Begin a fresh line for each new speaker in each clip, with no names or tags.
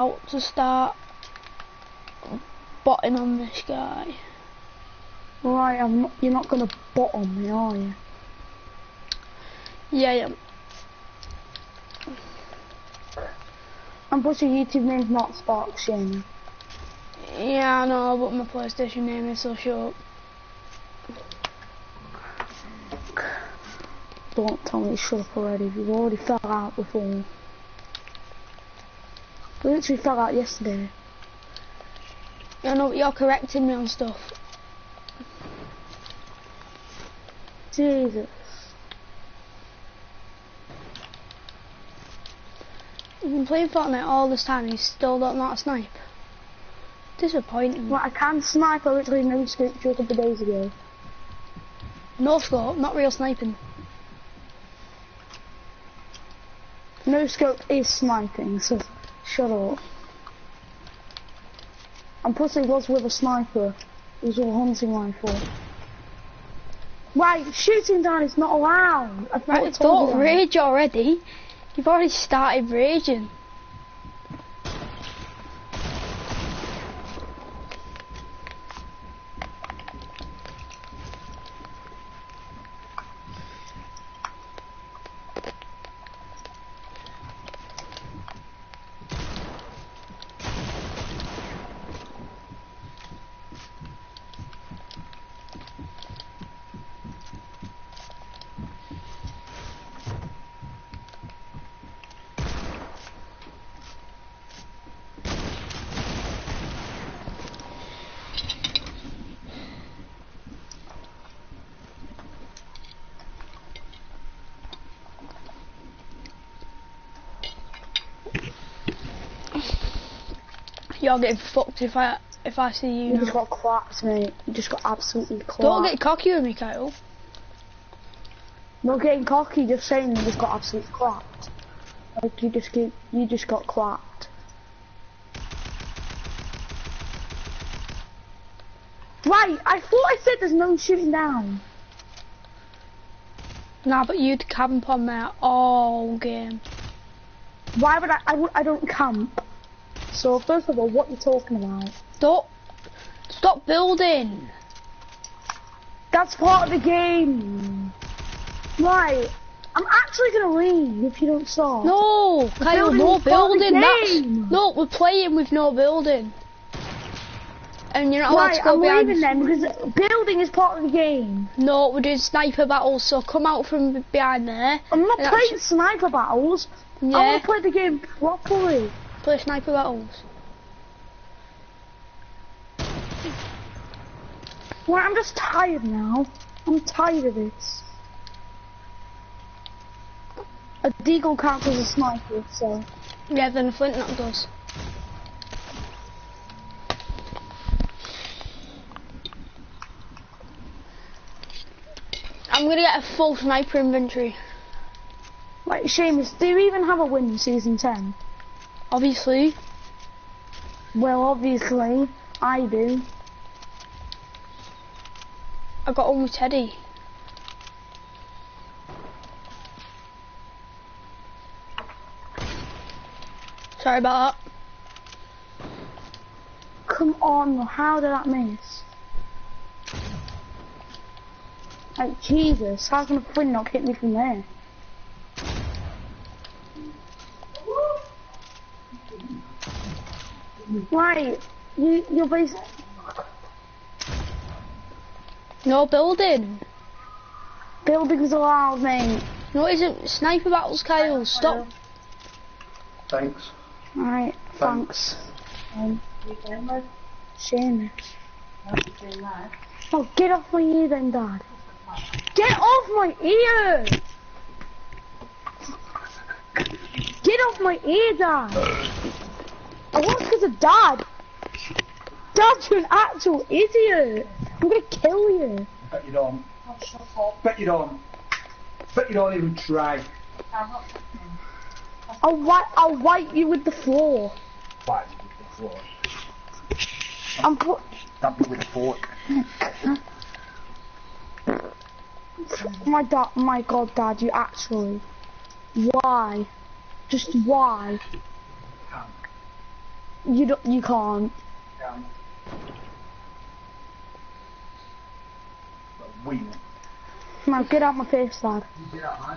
to start botting on this guy.
Right, you're not gonna bot on me, are you?
Yeah, yeah.
And plus your YouTube name's not Spark Shane.
Yeah, I know, but my PlayStation name is so short.
Don't tell me to shut up already, you've already fell out before. I literally fell out yesterday.
I know, but you're correcting me on stuff.
Jesus.
You've been playing Fortnite all this time and you still don't know how to snipe. Disappointing.
Well, I can snipe, I literally no-scoped you a couple of days ago.
No scope, not real sniping.
No-scope is sniping, so shut up. And plus it was with a sniper. It was with a hunting rifle. Right, shooting down is not allowed.
Right, don't rage already. You've already started raging. You're getting fucked if I see you.
You just got clapped, mate. You just got absolutely clapped.
Don't get cocky with me, Kyle.
Not getting cocky, just saying you just got absolutely clapped. Like you just got clapped. Right, I thought I said there's no shooting down.
Nah, but you'd camp on there all game.
Why would I don't camp. So first of all, what are you talking about?
Stop building.
That's part of the game. Right, I'm actually gonna leave if you don't stop.
No, Kyle, no building. No, we're playing with no building. And you're not allowed to go behind.
I'm leaving then because building is part of the game.
No, we're doing sniper battles, so come out from behind there.
I'm not playing sniper battles.
Yeah.
I want to play the game properly.
Play sniper battles.
Well, I'm just tired now. I'm tired of this. A deagle counts as a sniper, so.
Yeah, then a flintlock does. I'm gonna get a full sniper inventory.
Like, Seamus, do you even have a win in Season 10?
Obviously.
Well, obviously, I do.
I got one with Teddy. Sorry about that.
Come on, how did that miss? Like, Jesus, how can a flint not hit me from there? Right, you're basically...
No building.
Building's allowed, mate.
No, it isn't. Sniper battles, Kyle. Stop.
Thanks.
Alright, thanks. Seamus. Oh, get off my ear then, Dad. Get off my ear! Get off my ear, Dad! I want because of Dad. Dad, you're an actual idiot. I'm gonna kill you.
Bet you don't. Bet you don't. Bet you don't even try.
I'll wipe you with the floor.
Wipe you with the floor. Stab you with a fork.
My God, Dad, you actually. Why? Just why? You can't. Man, get out my face, lad.
Get out my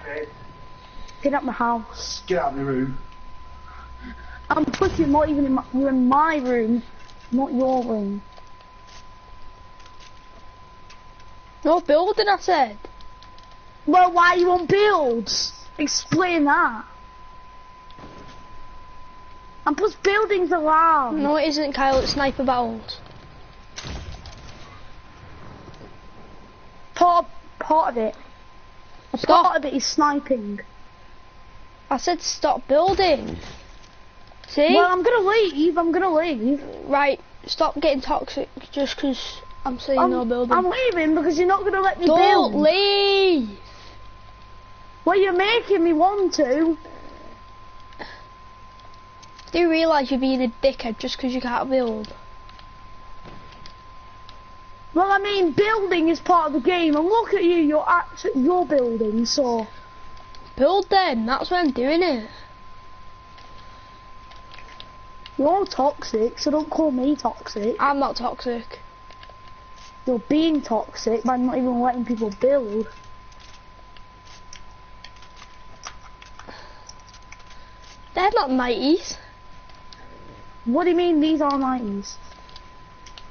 face.
Get out my house.
Get out of my room.
I'm pushing not even in my, you're in my room, not your room.
No building, I said.
Well, why are you on builds? Explain that. And plus buildings allowed.
No, it isn't, Kyle. It's sniper battles.
Part of it.
Stop.
Part of it is sniping.
I said stop building. See?
Well, I'm gonna leave.
Right, stop getting toxic just because I'm saying no building.
I'm leaving because you're not gonna let me build.
Don't leave!
Well, you're making me want to.
Do you realise you're being a dickhead just because you can't build?
Well, I mean, building is part of the game, and look at you, you're building, so...
Build then, that's why I'm doing it.
You're toxic, so don't call me toxic.
I'm not toxic.
You're being toxic by not even letting people build.
They're not 90s.
What do you mean these are 90s?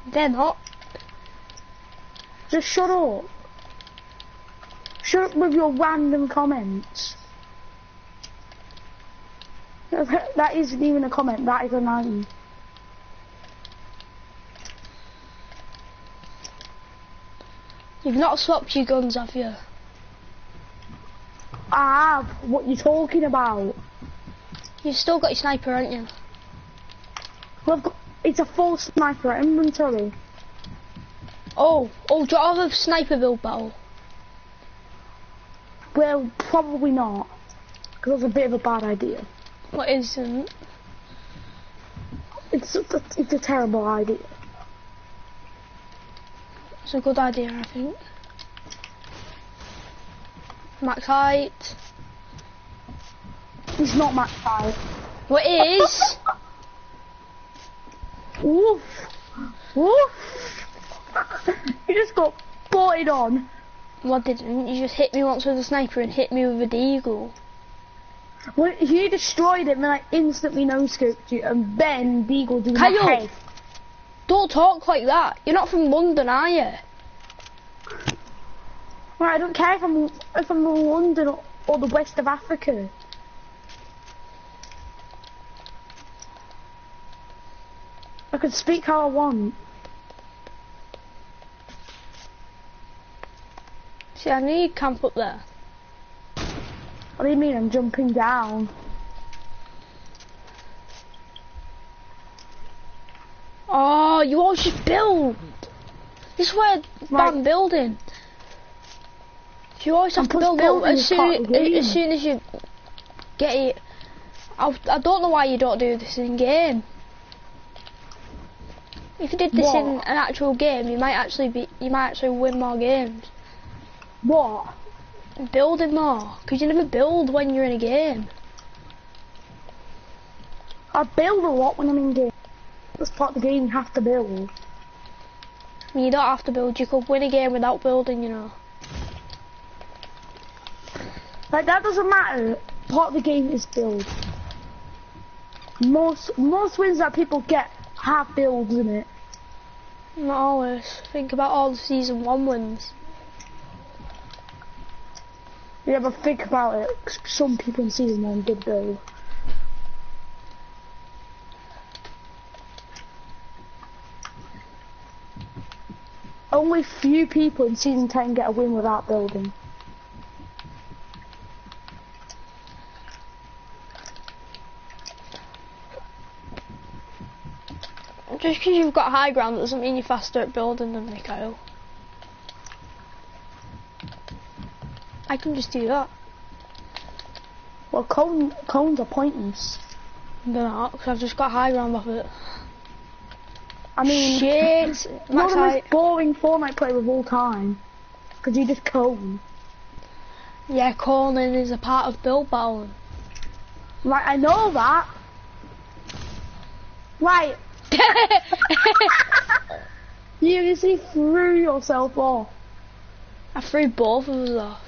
They're not.
Just shut up. Shut up with your random comments. That isn't even a comment, that is a 90.
You've not swapped your guns, have you?
I have. What you talking about?
You've still got your sniper, haven't you?
Well, it's a full sniper inventory.
Oh, do you have a sniper build battle?
Well, probably not. Because that's a bit of a bad idea.
What isn't?
It's a terrible idea.
It's a good idea, I think. Max height.
It's not max height.
What is?
Woof. Woof. You just got butted on.
Well, I didn't. You just hit me once with a sniper and hit me with a deagle.
Well, you destroyed it and then I instantly no-scoped you and then deagle did my
Kyle,
head.
don't talk like that. You're not from London, are you?
Right, I don't care if I'm from London or the west of Africa. I can speak how I want.
See, I need camp up there.
What do you mean? I'm jumping down.
Oh, you all should build. This is where I'm building. You always have to build up as soon as you get it. I don't know why you don't do this in game. If you did this in an actual game, you might actually win more games.
What?
Building more, because you never build when you're in a game.
I build a lot when I'm in game. That's part of the game, you have to build.
You don't have to build, you could win a game without building, you know.
Like, that doesn't matter. Part of the game is build. Most wins that people get have builds in it.
Not always. Think about all the season 1 wins.
Yeah, but think about it. Some people in season 1 did build. Only few people in season 10 get a win without building.
Just because you've got high ground doesn't mean you're faster at building than me, Kyle. I can just do that.
Well, cones are pointless.
They're not, because I've just got high ground off it.
I mean,
shit!
Not the most boring Fortnite player of all time. Because you just cone.
Yeah, coning is a part of build battling.
Like, I know that. Right. You just threw yourself off.
I threw both of us off.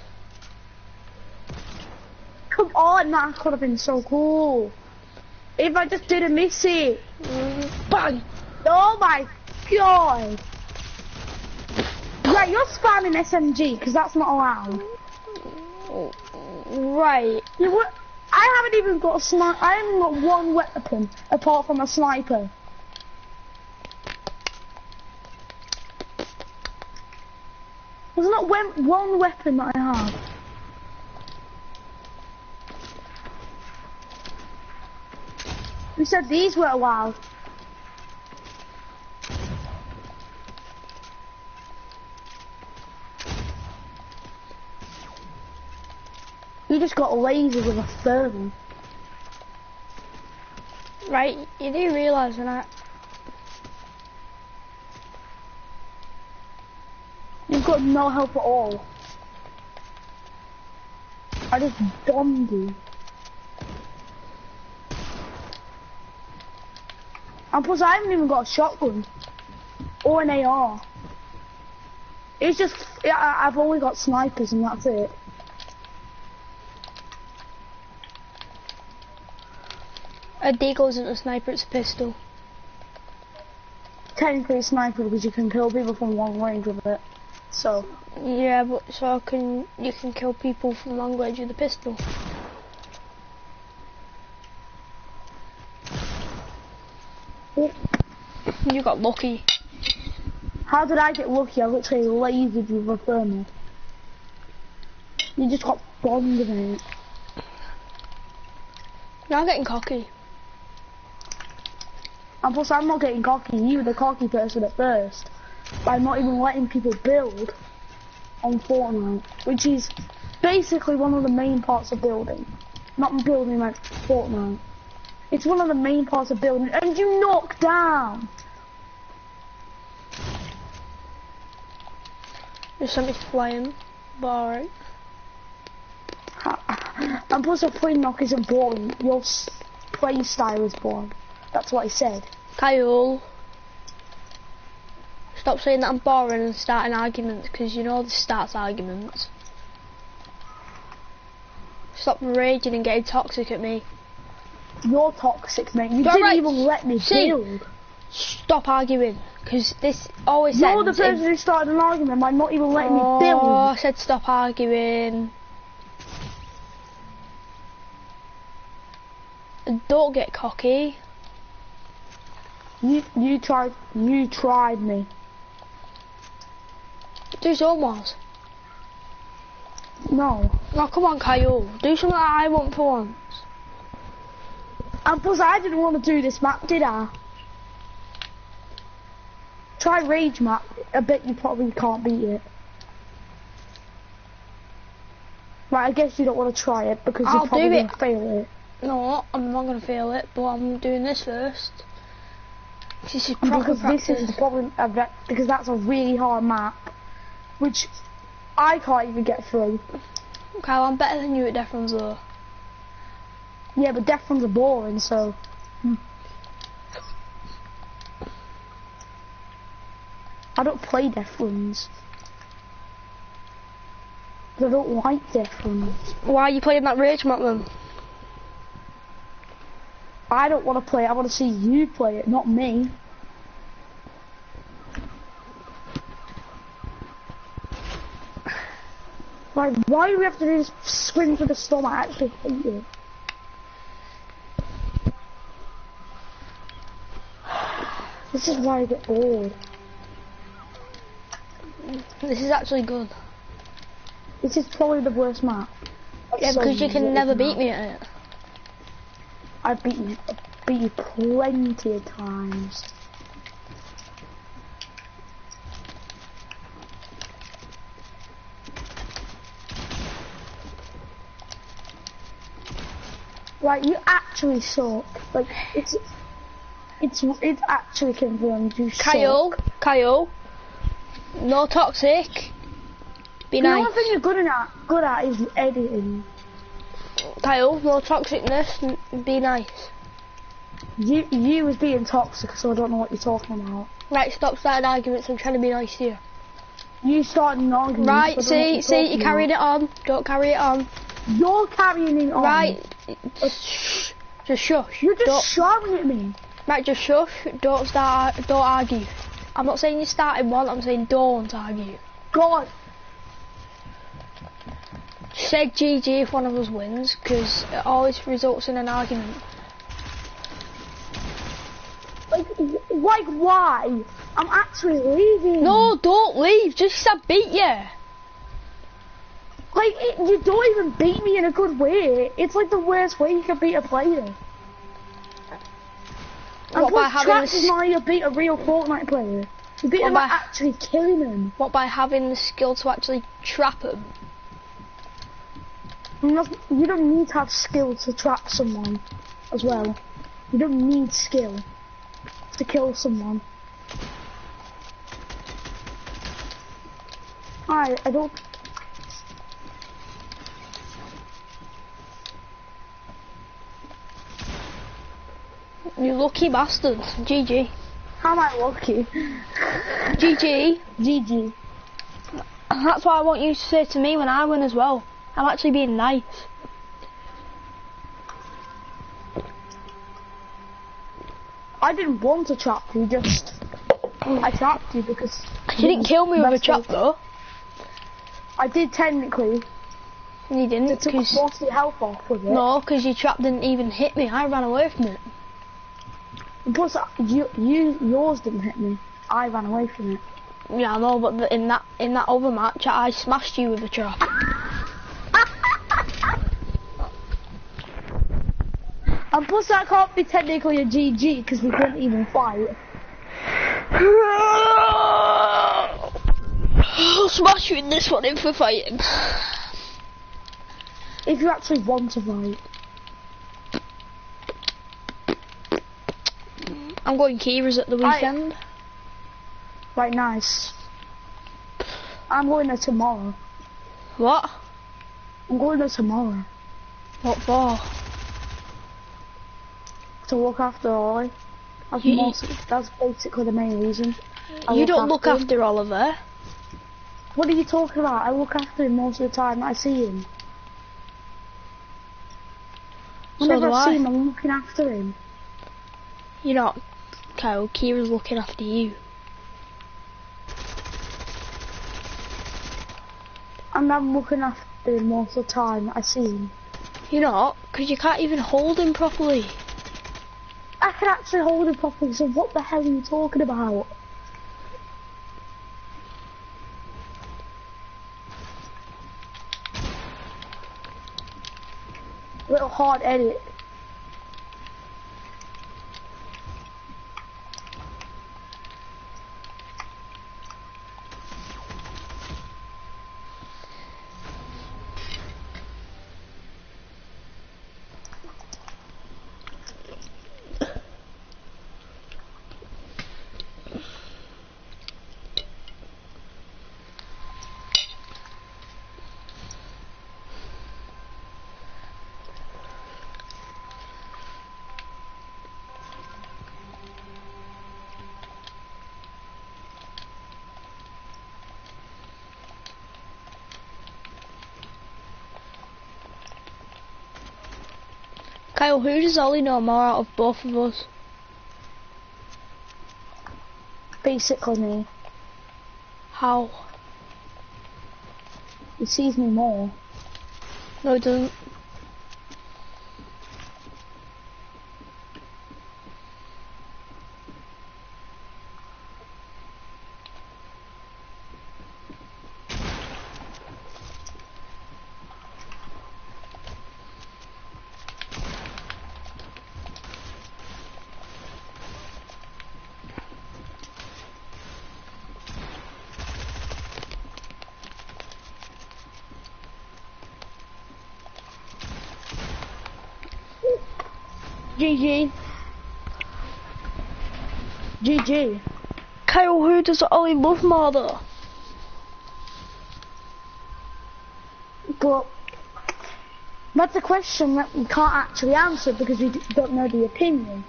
Come on, that could have been so cool. If I just didn't miss it.
Bang!
Oh my god. Right, you're spamming SMG, because that's not allowed.
Right.
I haven't even got a sniper. I haven't got one weapon apart from a sniper. There's not one weapon that I have. You said these were allowed. You just got a laser with a thermal.
Right, you do realise that.
You've got no help at all. I just bombed you. And plus I haven't even got a shotgun. Or an AR. It's just, I've only got snipers and that's it.
A deagle isn't a sniper, it's a pistol.
Technically a sniper because you can kill people from long range with it. So.
Yeah, but you can kill people from long range with a pistol.
Oh.
You got lucky.
How did I get lucky? I literally lasered you with a thermal. You just got bombed in it.
Now I'm getting cocky.
And plus I'm not getting cocky, you were the cocky person at first. By not even letting people build on Fortnite. Which is basically one of the main parts of building. Not building like Fortnite. It's one of the main parts of building, and you knock down!
There's something flying, but alright.
And plus a free knock isn't boring, your play style is boring. That's what I said.
Kyle, stop saying that I'm boring and starting arguments, because you know this starts arguments. Stop raging and getting toxic at me.
You're toxic, mate. You didn't even let me build.
Stop arguing, because this always
You're the person who started an argument by not even letting me build.
Oh, I said stop arguing. Don't get cocky.
You tried me.
Do some was.
No.
Oh, come on, Kyle. Do something that I want for once.
And plus, I didn't want to do this map, did I? Try Rage map. I bet you probably can't beat it. Right, I guess you don't want to try it because you're probably going to fail it.
No, I'm not going to fail it, but I'm doing this first. This is
because this is probably because that's a really hard map, which I can't even get through.
Kyle, I'm better than you at Death Runs though.
Yeah, but Death Runs are boring, so. I don't play Death Runs. I don't like Death Runs.
Why are you playing that Rage map then?
I don't want to play it, I want to see you play it, not me. Like, why do we have to do this swim for the storm? I actually hate it. This is why I get bored.
This is actually good.
This is probably the worst map.
Yeah, because you can never beat me at it.
I beat you plenty of times. Like, you actually suck. Like, it's actually confirmed you suck.
Kyle, no toxic. Be nice.
The only thing you're good at is editing.
Kyle, no toxicness. Be nice.
You was being toxic, so I don't know what you're talking about.
Right, stop starting arguments. I'm trying to be nice to you.
You started an argument.
Right, see, you carried it on. Don't carry it on.
You're carrying it on.
Right, shh. Just shush.
You're just shouting at me.
Right, just shush. Don't argue. I'm not saying you started one. I'm saying don't argue.
God.
Say GG if one of us wins, because it always results in an argument.
Like why? I'm actually leaving.
No, don't leave. Just said beat you.
Like, you don't even beat me in a good way. It's like the worst way you can beat a player. And plus, Traps is not how you beat a real Fortnite player. You beat him by actually killing him.
What, by having the skill to actually trap him?
You don't need to have skill to trap someone as well. You don't need skill to kill someone. I don't...
You lucky bastards. GG.
How am I lucky?
GG.
GG.
That's what I want you to say to me when I win as well. I'm actually being nice.
I didn't want to trap you, just... I trapped you because...
You didn't kill me with a trap though.
I did technically.
You didn't.
It took most of your health off with it.
No, because your trap didn't even hit me. I ran away from it.
Plus, yours didn't hit me. I ran away from it.
Yeah, I know, but in that other match, I smashed you with a trap.
And plus, that can't be technically a GG because we couldn't even fight.
I'll smash you in this one if we're fighting.
If you actually want to fight.
I'm going Kira's at the weekend.
Right, nice. I'm going there tomorrow.
What?
I'm going there tomorrow.
What for?
To look after Ollie. That's basically the main reason.
You don't look after Oliver.
What are you talking about? I look after him most of the time that I see him. Whenever I see him, I'm looking after him.
You're not, Kyle. Kira's looking after you.
And I'm looking after him most of the time that I see him.
You're not, because you can't even hold him properly.
I can actually hold him properly, so what the hell are you talking about? Little hard edit.
Kyle, who does Ollie know more out of both of us?
Basically me.
How?
He sees me more.
No, he doesn't.
GG. GG.
Kyle, who does Ollie love more though?
But that's a question that we can't actually answer because we don't know the opinion.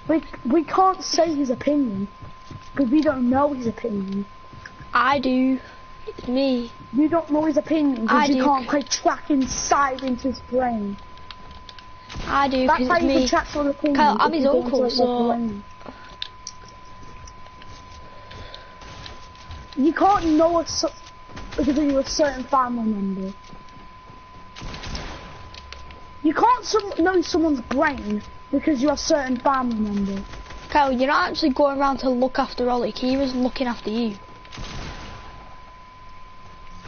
We can't say his opinion, because we don't know his opinion.
I do. It's me.
You don't know his opinion, because you can't like track inside into his brain.
I do, because it's me. Kyle, I'm his uncle, so...
You can't know because you're a certain family member. You can't know someone's brain because you're a certain family member.
Kyle, you're not actually going around to look after Ollie. Kira's looking after you.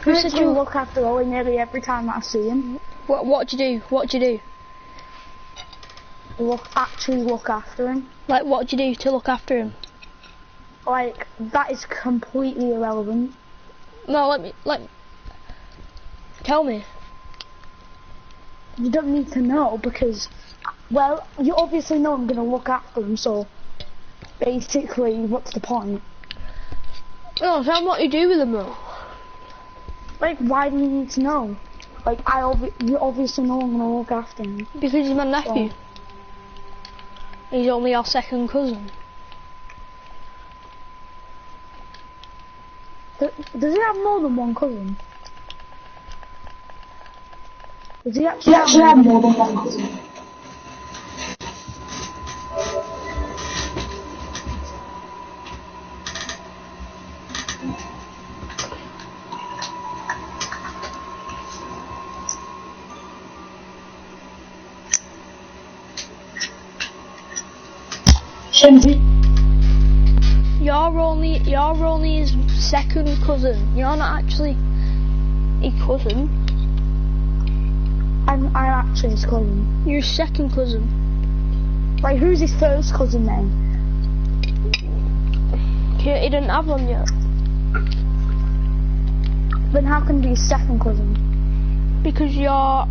Who said you look after Ollie nearly every time that I see him?
What do you do? What do you do?
Actually look after him.
Like, what do you do to look after him?
Like, that is completely irrelevant.
No, tell me.
You don't need to know because, well, you obviously know I'm going to look after him, so basically, what's the point?
No, tell me what you do with him though.
Like, why do you need to know? Like, you obviously know I'm going to look after him.
Because he's my nephew.
So.
He's only our second cousin.
Does he have more than one cousin? Does he actually have more than one cousin?
You're only his second cousin. You're not actually a cousin.
I'm actually his cousin.
You're his second cousin.
Right, who's his first cousin then?
He didn't have one yet.
Then how can he be his second cousin?
Because you're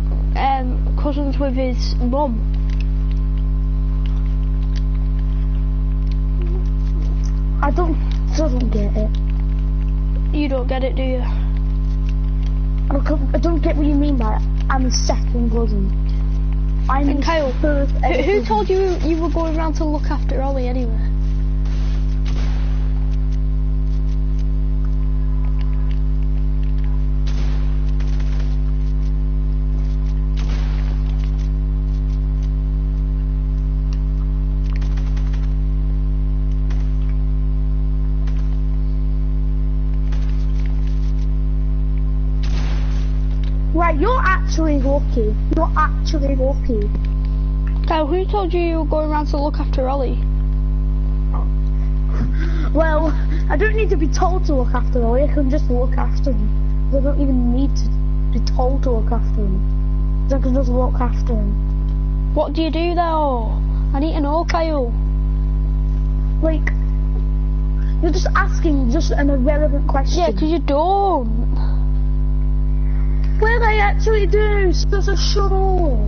cousins with his mum.
I don't get it.
You don't get it, do you?
I don't get what you mean by I'm a second cousin. I'm
and Kyle,
first
who told you you were going around to look after Ollie anyway?
Right, you're actually lucky. You're actually lucky.
Kyle, who told you were going around to look after Ollie?
Well, I don't need to be told to look after Ollie. I can just look after him. I don't even need to be told to look after him. I can just look after him.
What do you do though? I need to know, Kyle.
Like, you're just asking just an irrelevant question.
Yeah, because you don't.
Well, I actually do, so shut up.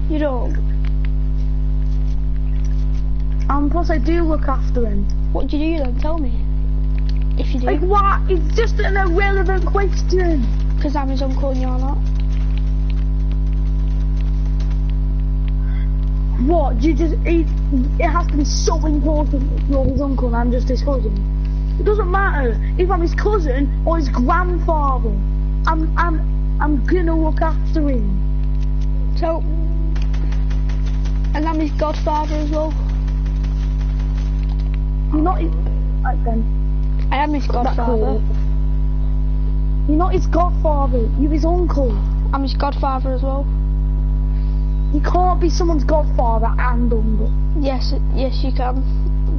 You don't.
Plus I do look after him.
What do you do then? Tell me. If you do.
Like what? It's just an irrelevant question.
Because I'm his uncle and you're not.
What? It has to be so important if you're his uncle and I'm just his cousin. It doesn't matter if I'm his cousin or his grandfather. I'm gonna look after him.
So, and I'm his godfather as well.
You're not his, right then.
I am his godfather.
You're not his godfather. You're his uncle.
I'm his godfather as well.
You can't be someone's godfather and uncle.
Yes, you can.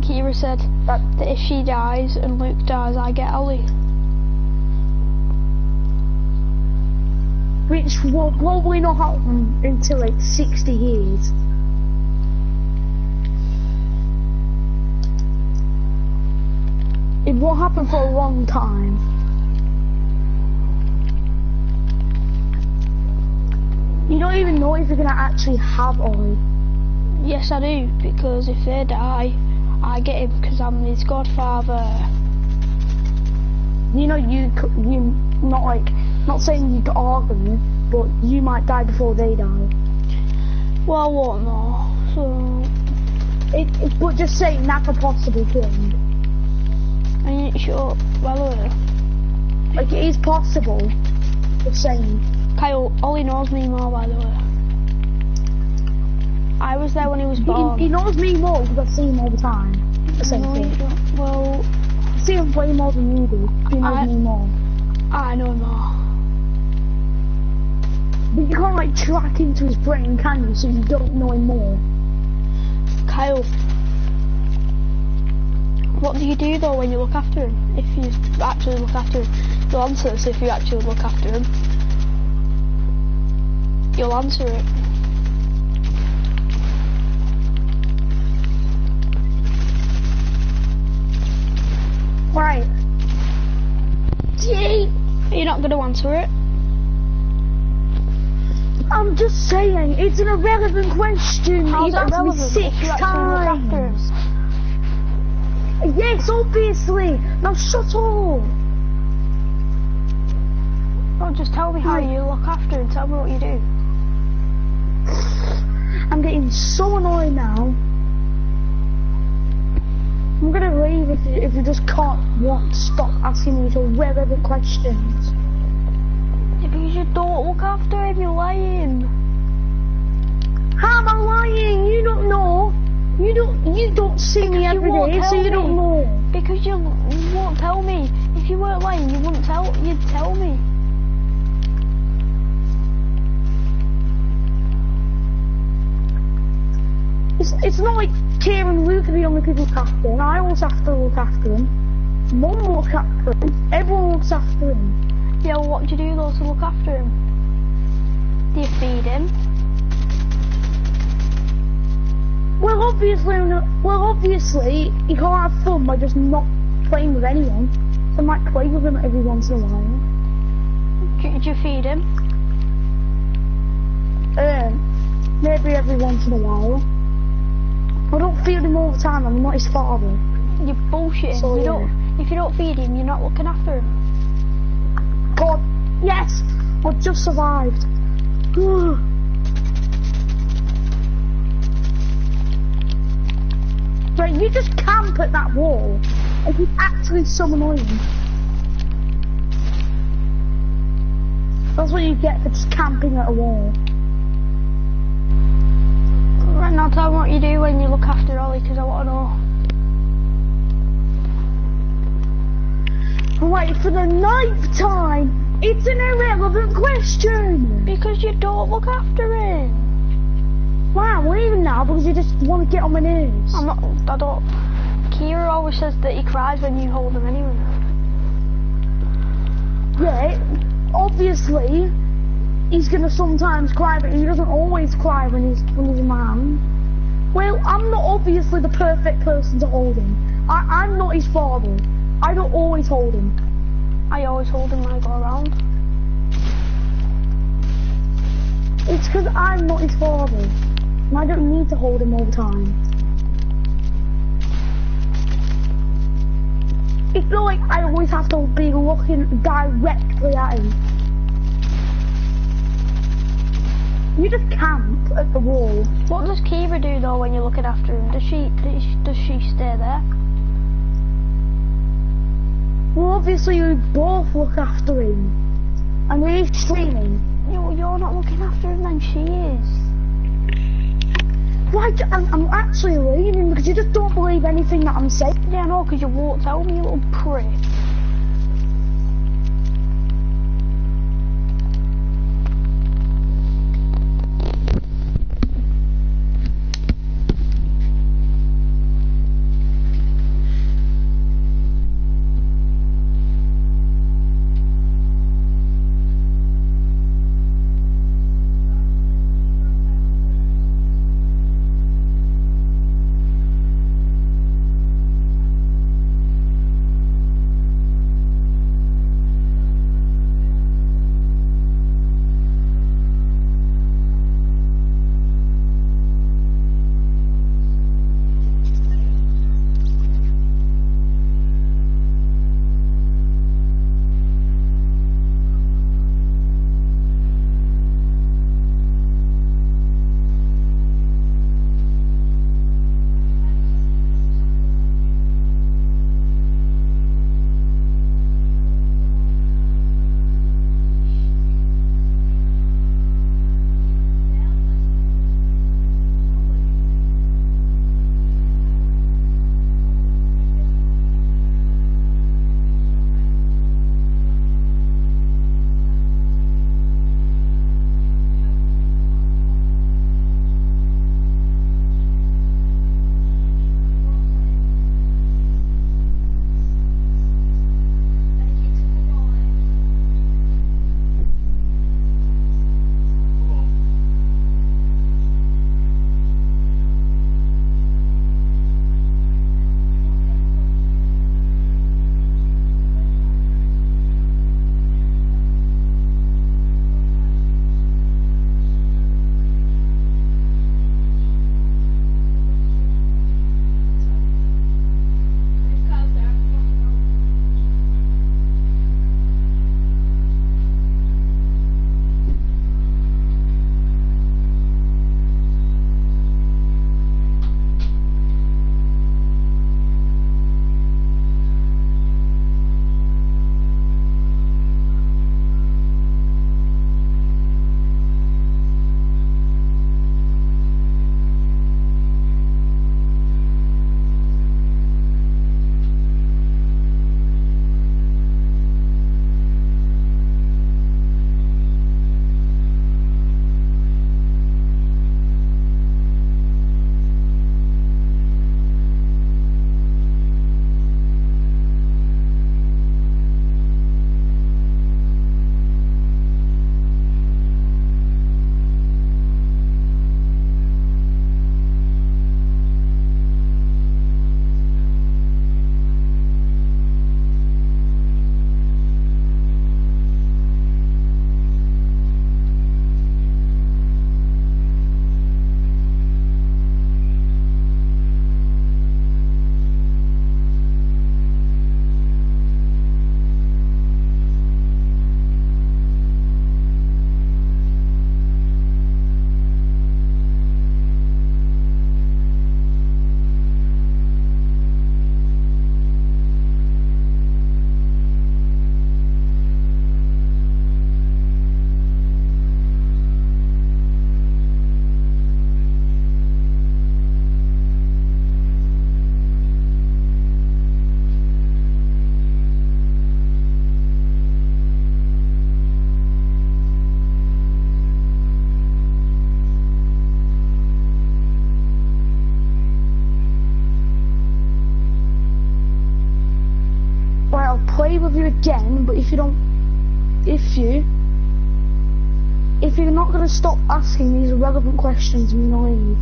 Kira said that if she dies and Luke dies, I get Ollie.
Which will probably not happen until like 60 years. It won't happen for a long time. You don't even know if you're gonna actually have Ollie.
Yes, I do, because if they die, I get him because I'm his godfather.
You know, you not saying you are gonna, but you might die before they die.
Well, what no? So...
But just saying that's a possible thing.
Are you sure? Well,
Like, it is possible. Just saying.
Kyle, Ollie knows me more, by the way. I was there when he was born.
He knows me more because I see him all the time. The same
No,
thing.
you don't. Well...
I see him way more than you do. He knows me more.
I know more.
But you can't, like, track into his brain, can you? So you don't know him more.
Kyle, what do you do though when you look after him? If you actually look after him, you'll answer this. If you actually look after him, you'll answer it.
Right.
Gee, you're not going to answer it.
I'm just saying, it's an irrelevant question.
How's
You've
it
asked me
irrelevant
6
if you actually look after him?
times. Yes, obviously. Now shut up.
Don't just tell me how you look after him. Tell me what you do.
I'm getting so annoyed now. I'm gonna leave if you just can't stop asking me these irrelevant questions.
Yeah, because you don't look after him. You're lying.
How am I lying? You don't know. You don't see me every day, so you don't know.
Because you won't tell me. If you weren't lying, you'd tell me.
It's not like Kieran and Luke are the only people look after him. I also have to look after him. Mum looks after him. Everyone looks after him.
Yeah, well, what do you do though to look after him? Do you feed him?
Well, obviously, he can't have fun by just not playing with anyone. So I might play with him every once in a while.
Do you feed him?
Maybe every once in a while. I don't feed him all the time. I'm not his father.
You're bullshitting.
So,
You don't. If you don't feed him, you're not looking after him.
God, yes, I just survived. Right, you just camp at that wall. Like, it's actually so annoying. That's what you get for just camping at a wall.
Right now, tell me what you do when you look after Ollie, because I want to know.
Right, for the 9th time, it's an irrelevant question.
Because you don't look after him.
Wow, I'm leaving now because you just want to get on my nerves.
I don't. Kira always says that he cries when you hold him anyway.
Yeah, obviously, he's gonna sometimes cry, but he doesn't always cry when he's a man. Well, I'm not obviously the perfect person to hold him. I'm not his father. I don't always hold him.
I always hold him when I go around.
It's because I'm not his father. And I don't need to hold him all the time. It's not like I always have to be looking directly at him. You just camp at the wall.
What does Kira do though when you're looking after him? Does she stay there?
Well, obviously you both look after him. And he's streaming.
You're not looking after him, then she is.
Right, I'm actually leaving because you just don't believe anything that I'm saying.
Yeah, no, because you won't tell me, you little prick.
with you again, but if you're not gonna stop asking these irrelevant questions, I'm gonna leave.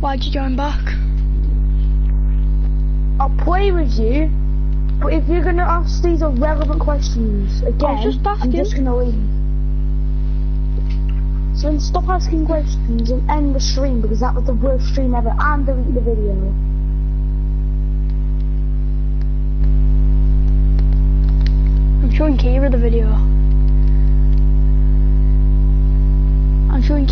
Why'd you join back?
I'll play with you, but if you're gonna ask these irrelevant questions again, I'm just gonna leave. So then stop asking questions and end the stream, because that was the worst stream ever, and delete the video.
I'm showing Kira the video.